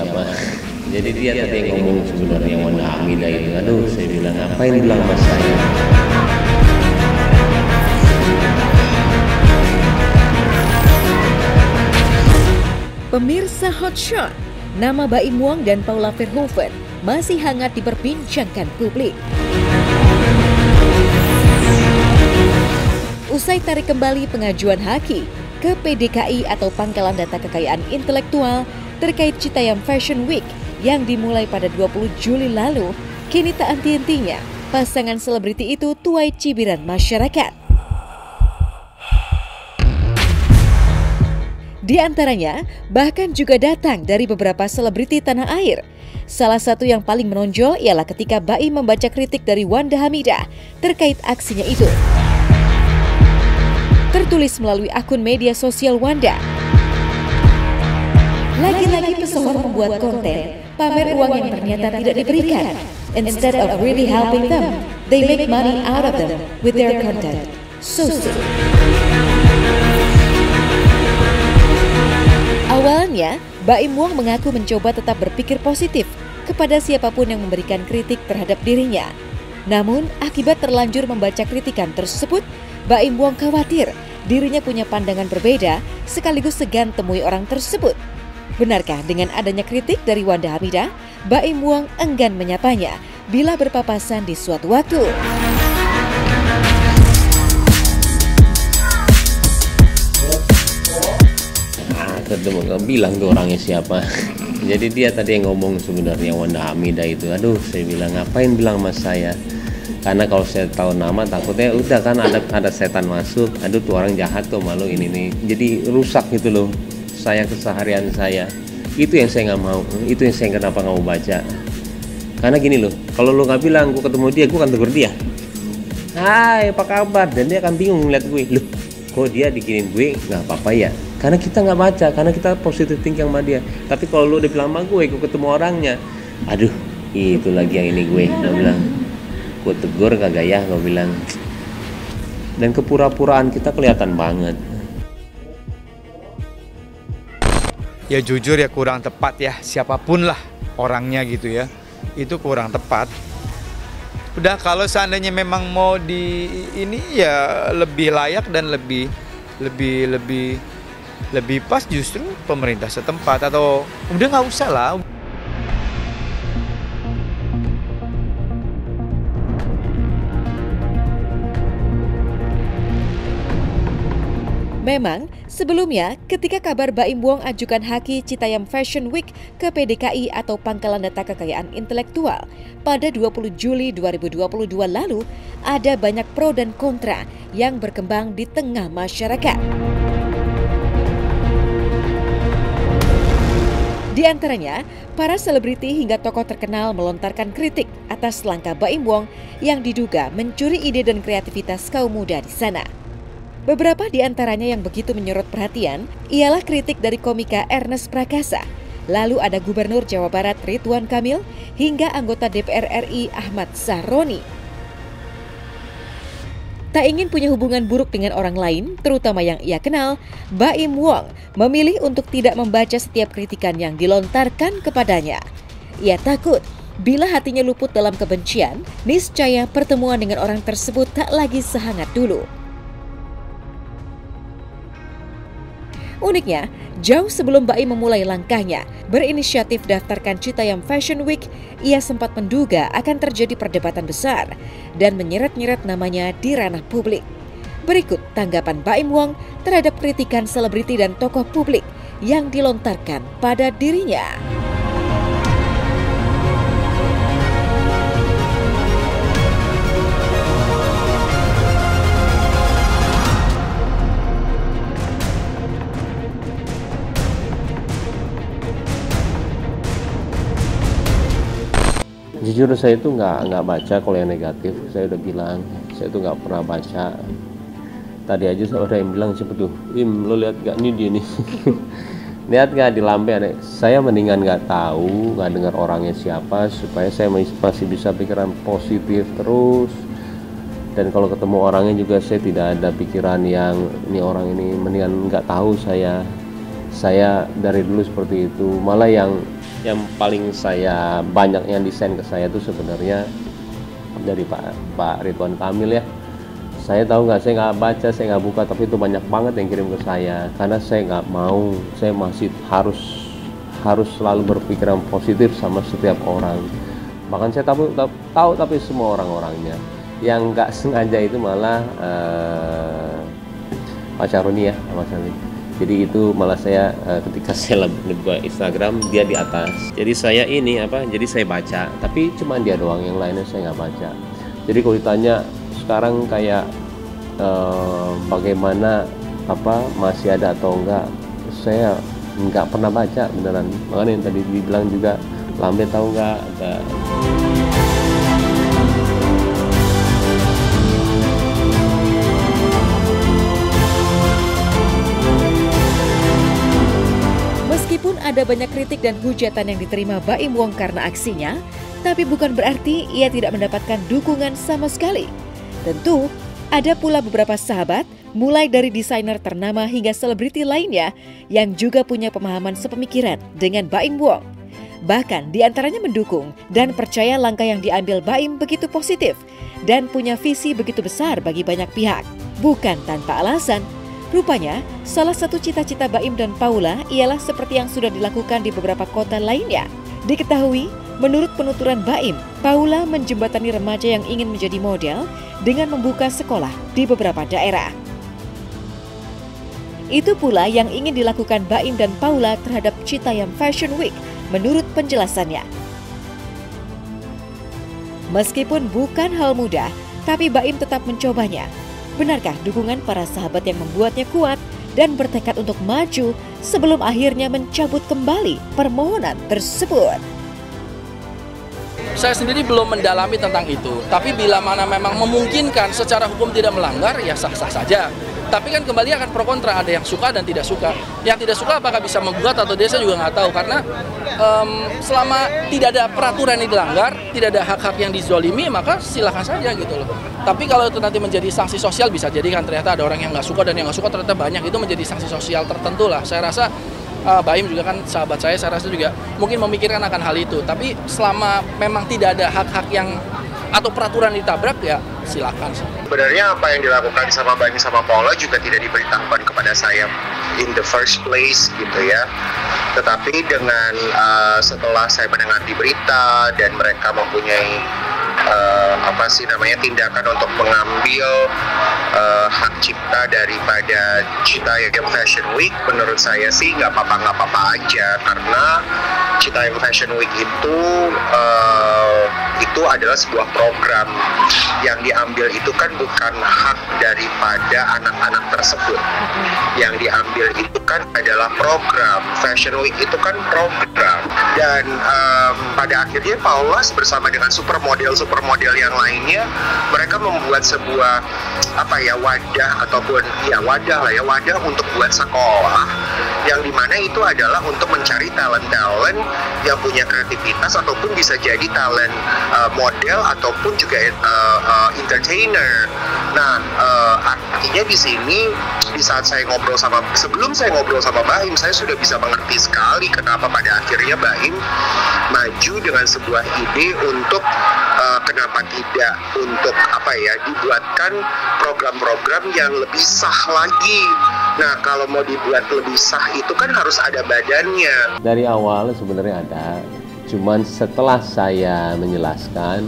siapa. Jadi dia tadi yang ngomong sebenarnya Wanda Hamidah itu. Aduh, saya bilang ngapain bilang sama saya. Pemirsa Hotshot, nama Baim Wong dan Paula Verhoeven masih hangat diperbincangkan publik. Usai tarik kembali pengajuan Haki ke PDKI atau Pangkalan Data Kekayaan Intelektual terkait Citayam Fashion Week yang dimulai pada 20 Juli lalu, kini tak henti-hentinya pasangan selebriti itu tuai cibiran masyarakat. Di antaranya bahkan juga datang dari beberapa selebriti tanah air. Salah satu yang paling menonjol ialah ketika Baim membaca kritik dari Wanda Hamidah terkait aksinya itu. Tertulis melalui akun media sosial Wanda. Lagi-lagi pesohor membuat konten, pamer uang yang ternyata tidak diberikan. Instead of really helping them, they make money out of them with their content. So sick. Awalnya, Baim Wong mengaku mencoba tetap berpikir positif kepada siapapun yang memberikan kritik terhadap dirinya. Namun, akibat terlanjur membaca kritikan tersebut, Baim Wong khawatir dirinya punya pandangan berbeda sekaligus segan temui orang tersebut. Benarkah dengan adanya kritik dari Wanda Hamidah, Baim Wong enggan menyapanya bila berpapasan di suatu waktu? Ketemu bilang tuh orangnya siapa. Jadi dia tadi yang ngomong sebenarnya Wanda Hamidah itu. Aduh, saya bilang ngapain bilang sama saya. Karena kalau saya tahu nama takutnya udah kan ada setan masuk. Aduh tuh orang jahat tuh malu ini nih. Jadi rusak gitu loh saya keseharian saya. Itu yang saya nggak mau. Itu yang saya kenapa nggak mau baca. Karena gini loh, kalau lo nggak bilang gue ketemu dia, gue akan tegur dia. Hai, apa kabar? Dan dia akan bingung ngeliat gue. Loh, kok dia dikinin gue nggak apa-apa ya? Karena kita nggak baca, karena kita positive thinking sama dia. Tapi kalau lo udah bilang sama gue ketemu orangnya, aduh, itu lagi yang ini gue bilang. Gue tegur kagak ya, gue bilang. Dan kepura-puraan kita kelihatan banget. Ya jujur ya kurang tepat ya, siapapun lah orangnya gitu ya, itu kurang tepat. Udah kalau seandainya memang mau di ini ya lebih layak dan lebih pas justru pemerintah setempat atau udah nggak usah lah. Memang, sebelumnya ketika kabar Baim Wong ajukan Haki Citayam Fashion Week ke PDKI atau Pangkalan Data Kekayaan Intelektual pada 20 Juli 2022 lalu, ada banyak pro dan kontra yang berkembang di tengah masyarakat. Di antaranya, para selebriti hingga tokoh terkenal melontarkan kritik atas langkah Baim Wong yang diduga mencuri ide dan kreativitas kaum muda di sana. Beberapa di antaranya yang begitu menyorot perhatian ialah kritik dari komika Ernest Prakasa, lalu ada Gubernur Jawa Barat Ridwan Kamil, hingga anggota DPR RI Ahmad Sahroni. Tak ingin punya hubungan buruk dengan orang lain, terutama yang ia kenal, Baim Wong memilih untuk tidak membaca setiap kritikan yang dilontarkan kepadanya. Ia takut bila hatinya luput dalam kebencian, niscaya pertemuan dengan orang tersebut tak lagi sehangat dulu. Uniknya, jauh sebelum Baim memulai langkahnya berinisiatif daftarkan Citayam Fashion Week, ia sempat menduga akan terjadi perdebatan besar dan menyeret-nyeret namanya di ranah publik. Berikut tanggapan Baim Wong terhadap kritikan selebriti dan tokoh publik yang dilontarkan pada dirinya. Jujur saya itu nggak baca kalau yang negatif. Saya udah bilang saya itu nggak pernah baca. Tadi aja ada yang bilang siapa tuh, Im lo lihat gak nih dia nih. Lihat gak di lampe ada. Saya mendingan nggak tahu, nggak dengar orangnya siapa supaya saya masih bisa pikiran positif terus. Dan kalau ketemu orangnya juga saya tidak ada pikiran yang ini orang ini, mendingan nggak tahu saya. Saya dari dulu seperti itu. Malah yang yang paling saya banyak yang desain ke saya itu sebenarnya dari Pak Ridwan Kamil ya. Saya tahu nggak, saya nggak baca, saya nggak buka, tapi itu banyak banget yang kirim ke saya karena saya nggak mau, saya masih harus selalu berpikiran positif sama setiap orang. Bahkan saya tahu tapi semua orang-orangnya yang nggak sengaja itu malah Pak Syaroni ya, Mas Ali. Jadi itu malah saya ketika saya buka Instagram dia di atas. Jadi saya ini jadi saya baca, tapi cuma dia doang, yang lainnya saya nggak baca. Jadi kalau ditanya sekarang kayak bagaimana masih ada atau enggak, saya nggak pernah baca beneran. Makanya yang tadi dibilang juga, Lambe tahu nggak ada. Meskipun ada banyak kritik dan hujatan yang diterima Baim Wong karena aksinya, tapi bukan berarti ia tidak mendapatkan dukungan sama sekali. Tentu, ada pula beberapa sahabat, mulai dari desainer ternama hingga selebriti lainnya yang juga punya pemahaman sepemikiran dengan Baim Wong. Bahkan diantaranya mendukung dan percaya langkah yang diambil Baim begitu positif dan punya visi begitu besar bagi banyak pihak. Bukan tanpa alasan, rupanya salah satu cita-cita Baim dan Paula ialah seperti yang sudah dilakukan di beberapa kota lainnya. Diketahui, menurut penuturan Baim, Paula menjembatani remaja yang ingin menjadi model dengan membuka sekolah di beberapa daerah. Itu pula yang ingin dilakukan Baim dan Paula terhadap Citayam Fashion Week, menurut penjelasannya. Meskipun bukan hal mudah, tapi Baim tetap mencobanya. Benarkah dukungan para sahabat yang membuatnya kuat dan bertekad untuk maju sebelum akhirnya mencabut kembali permohonan tersebut? Saya sendiri belum mendalami tentang itu, tapi bila mana memang memungkinkan secara hukum tidak melanggar, ya sah-sah saja. Tapi kan kembali akan pro kontra, ada yang suka dan tidak suka. Yang tidak suka apakah bisa menggugat atau dia, saya juga nggak tahu, karena selama tidak ada peraturan yang dilanggar, tidak ada hak-hak yang dizolimi, maka silakan saja gitu loh. Tapi kalau itu nanti menjadi sanksi sosial, bisa jadi kan ternyata ada orang yang nggak suka dan yang nggak suka ternyata banyak, itu menjadi sanksi sosial tertentu lah. Saya rasa Baim juga kan sahabat saya rasa juga mungkin memikirkan akan hal itu. Tapi selama memang tidak ada hak-hak yang atau peraturan ditabrak, ya silakan. Sebenarnya apa yang dilakukan sama Baim sama Paula juga tidak diberitahukan kepada saya in the first place gitu ya. Tetapi dengan setelah saya mendengar di berita dan mereka mempunyai tindakan untuk mengambil hak cipta daripada Citayam Fashion Week, menurut saya sih nggak apa-apa aja, karena Citayam Fashion Week itu adalah sebuah program yang diambil, itu kan bukan hak daripada anak-anak tersebut. Yang diambil itu kan adalah program Fashion Week, itu kan program, dan pada akhirnya Paula bersama dengan supermodel yang lainnya, mereka membuat sebuah wadah untuk buat sekolah, yang dimana itu adalah untuk mencari talent-talent yang punya kreativitas ataupun bisa jadi talent model ataupun juga entertainer. Nah, artinya di sini di saat sebelum saya ngobrol sama Baim, saya sudah bisa mengerti sekali kenapa pada akhirnya Baim maju dengan sebuah ide untuk kenapa tidak untuk dibuatkan program-program yang lebih sah lagi. Nah, kalau mau dibuat lebih sah itu kan harus ada badannya. Dari awal sebenarnya ada, cuman setelah saya menjelaskan,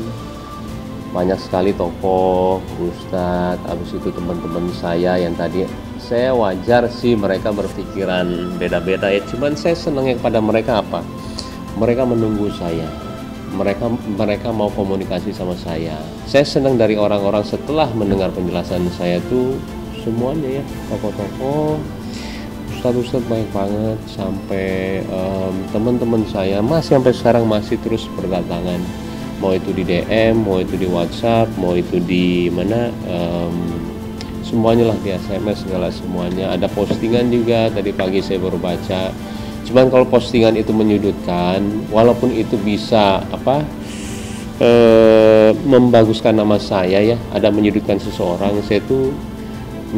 banyak sekali tokoh, ustadz, habis itu teman-teman saya yang tadi, saya wajar sih mereka berpikiran beda-beda ya, cuman saya senangnya kepada mereka apa? Mereka menunggu saya. Mereka mau komunikasi sama saya. Saya senang dari orang-orang setelah mendengar penjelasan saya tuh semuanya ya, tokoh-tokoh, ustadz-ustadz banyak banget, sampai teman-teman saya sampai sekarang masih terus berdatangan, mau itu di DM, mau itu di WhatsApp, mau itu di mana, semuanya lah, di SMS segala semuanya. Ada postingan juga tadi pagi saya baru baca. Cuman kalau postingan itu menyudutkan, walaupun itu bisa membaguskan nama saya ya, ada menyudutkan seseorang, saya tuh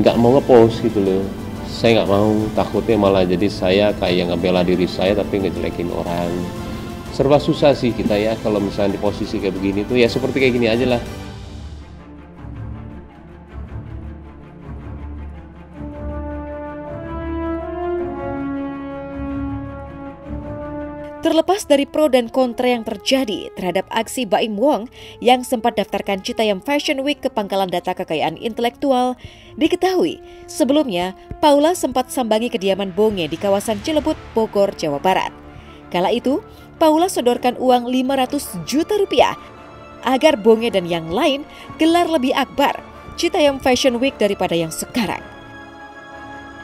nggak mau ngepost gitu loh. Saya nggak mau, takutnya malah jadi saya kayak ngebela diri saya tapi ngejelekin orang. serba susah sih kita ya kalau misalnya di posisi kayak begini tuh ya seperti kayak gini aja lah. Terlepas dari pro dan kontra yang terjadi terhadap aksi Baim Wong yang sempat daftarkan Citayam Fashion Week ke pangkalan data kekayaan intelektual, diketahui sebelumnya Paula sempat sambangi kediaman Bonge di kawasan Cilebut, Bogor, Jawa Barat. Kala itu, Paula sodorkan uang 500 juta rupiah agar Bonge dan yang lain gelar lebih akbar Citayam Fashion Week daripada yang sekarang.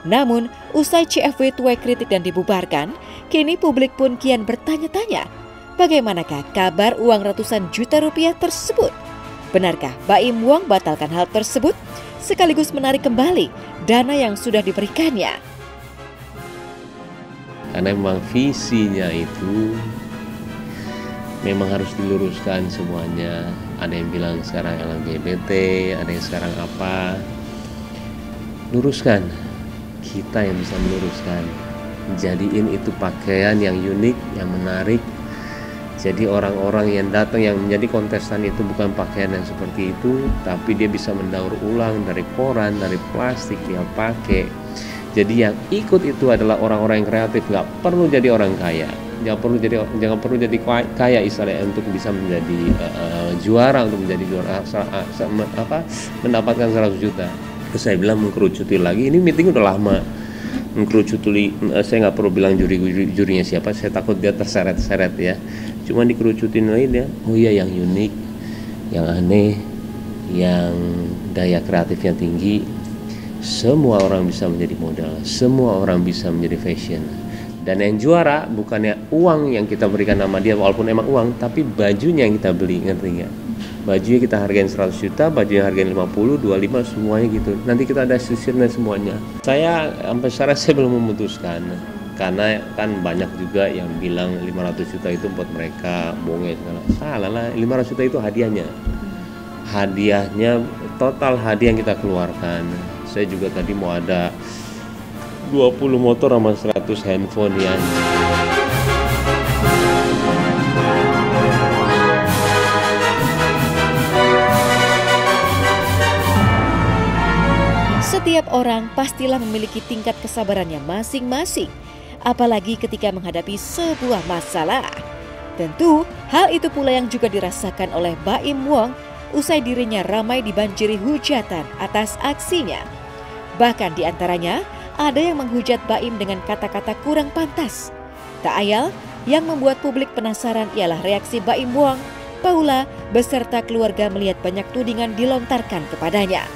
Namun, usai CFW tuai kritik dan dibubarkan, kini publik pun kian bertanya-tanya, bagaimanakah kabar uang ratusan juta rupiah tersebut? Benarkah Baim Wong batalkan hal tersebut, sekaligus menarik kembali dana yang sudah diberikannya? Karena memang visinya itu memang harus diluruskan semuanya. Ada yang bilang sekarang LGBT, ada yang sekarang apa. Luruskan. Kita yang bisa meluruskan, jadiin itu pakaian yang unik, yang menarik. Jadi orang-orang yang datang yang menjadi kontestan itu bukan pakaian yang seperti itu, tapi dia bisa mendaur ulang dari koran, dari plastik dia pakai. Jadi yang ikut itu adalah orang-orang yang kreatif, nggak perlu jadi orang kaya, jangan perlu jadi kaya istilahnya untuk bisa menjadi juara, untuk menjadi juara mendapatkan 100 juta. Saya bilang mengkerucuti lagi, ini meeting udah lama mengkerucuti, saya nggak perlu bilang jurinya siapa, saya takut dia terseret-seret ya, cuma dikerucutin lagi dia, oh iya yang unik, yang aneh, yang daya kreatifnya tinggi, semua orang bisa menjadi model, semua orang bisa menjadi fashion. Dan yang juara bukannya uang yang kita berikan nama dia, walaupun emang uang, tapi bajunya yang kita beli, ngerti nggak? Bajunya kita hargain 100 juta, bajunya hargain 50, 25, semuanya gitu. Nanti kita ada sisirnya semuanya. Saya sampai sekarang saya belum memutuskan. Karena kan banyak juga yang bilang 500 juta itu buat mereka, Bonge segala. Salah lah, 500 juta itu hadiahnya. Hadiahnya, total hadiah yang kita keluarkan. Saya juga tadi mau ada 20 motor sama 100 handphone ya. Setiap orang pastilah memiliki tingkat kesabarannya masing-masing, apalagi ketika menghadapi sebuah masalah. Tentu, hal itu pula yang juga dirasakan oleh Baim Wong usai dirinya ramai dibanjiri hujatan atas aksinya. Bahkan di antaranya, ada yang menghujat Baim dengan kata-kata kurang pantas. Tak ayal, yang membuat publik penasaran ialah reaksi Baim Wong, Paula, beserta keluarga melihat banyak tudingan dilontarkan kepadanya.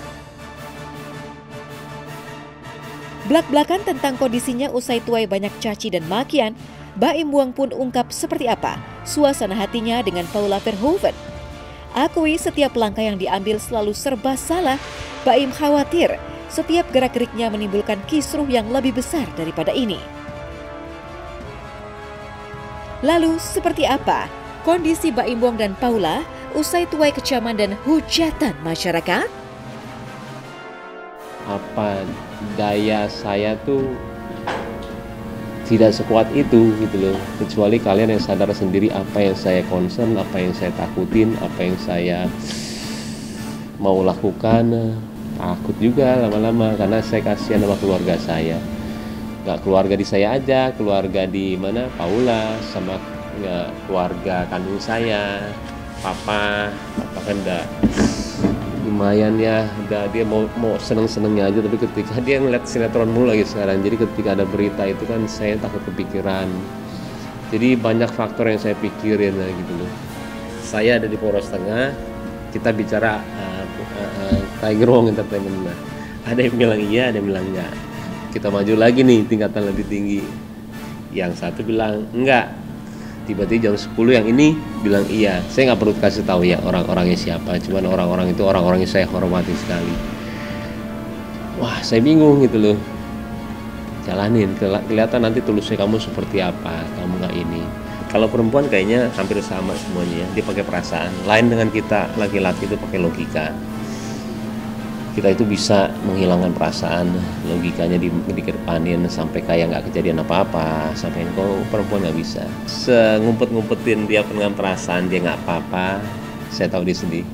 Blak-blakan tentang kondisinya usai tuai banyak caci dan makian, Baim Wong pun ungkap seperti apa suasana hatinya dengan Paula Verhoeven. Akui setiap langkah yang diambil selalu serba salah, Baim khawatir setiap gerak-geriknya menimbulkan kisruh yang lebih besar daripada ini. Lalu seperti apa kondisi Baim Wong dan Paula usai tuai kecaman dan hujatan masyarakat? Apa daya saya tuh tidak sekuat itu gitu loh, kecuali kalian yang sadar sendiri apa yang saya concern, apa yang saya takutin, apa yang saya mau lakukan. Takut juga lama-lama karena saya kasihan sama keluarga saya, nggak keluarga di saya aja, keluarga di mana Paula sama keluarga kandung saya, papa kan udah lumayan ya, udah dia mau seneng-senengnya aja, tapi ketika dia ngeliat sinetron mulu lagi sekarang, jadi ketika ada berita itu kan saya takut kepikiran. Jadi banyak faktor yang saya pikirin gitu loh. Saya ada di Polres Tengah, kita bicara Tiger Wong Entertainment. Ada yang bilang iya, ada yang bilang enggak. Kita maju lagi nih tingkatan lebih tinggi. Yang satu bilang enggak. Tiba-tiba jam 10 yang ini bilang iya. Saya nggak perlu kasih tahu ya orang-orangnya siapa. Cuman orang-orang itu orang-orang yang saya hormati sekali. Wah, saya bingung gitu loh. Jalanin, kelihatan nanti tulusnya kamu seperti apa. Kamu nggak ini. Kalau perempuan kayaknya hampir sama semuanya ya. Dia pakai perasaan. Lain dengan kita laki-laki itu pakai logika. kita itu bisa menghilangkan perasaan, logikanya dikedepanin sampai kayak nggak kejadian apa-apa, sampai kok perempuan nggak bisa. Ngumpet-ngumpetin dia dengan perasaan dia nggak apa-apa, saya tahu dia sedih,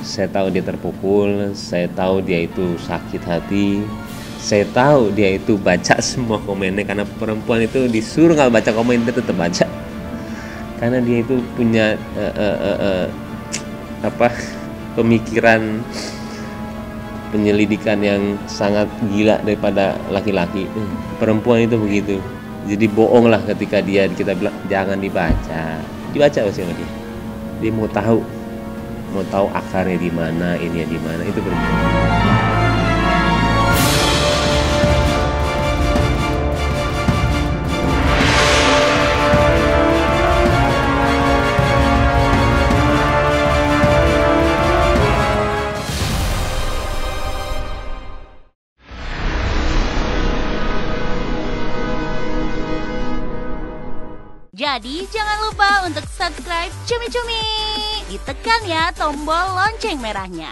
saya tahu dia terpukul, saya tahu dia itu sakit hati, saya tahu dia itu baca semua komennya, karena perempuan itu disuruh nggak baca komen dia tetap baca, karena dia itu punya pemikiran penyelidikan yang sangat gila daripada laki-laki. Perempuan itu begitu, jadi bohong lah ketika kita bilang jangan dibaca pasti sama dia mau tahu akarnya di mana, ini di mana, itu perempuan. Jadi jangan lupa untuk subscribe Cumi Cumi. Ditekan ya tombol lonceng merahnya.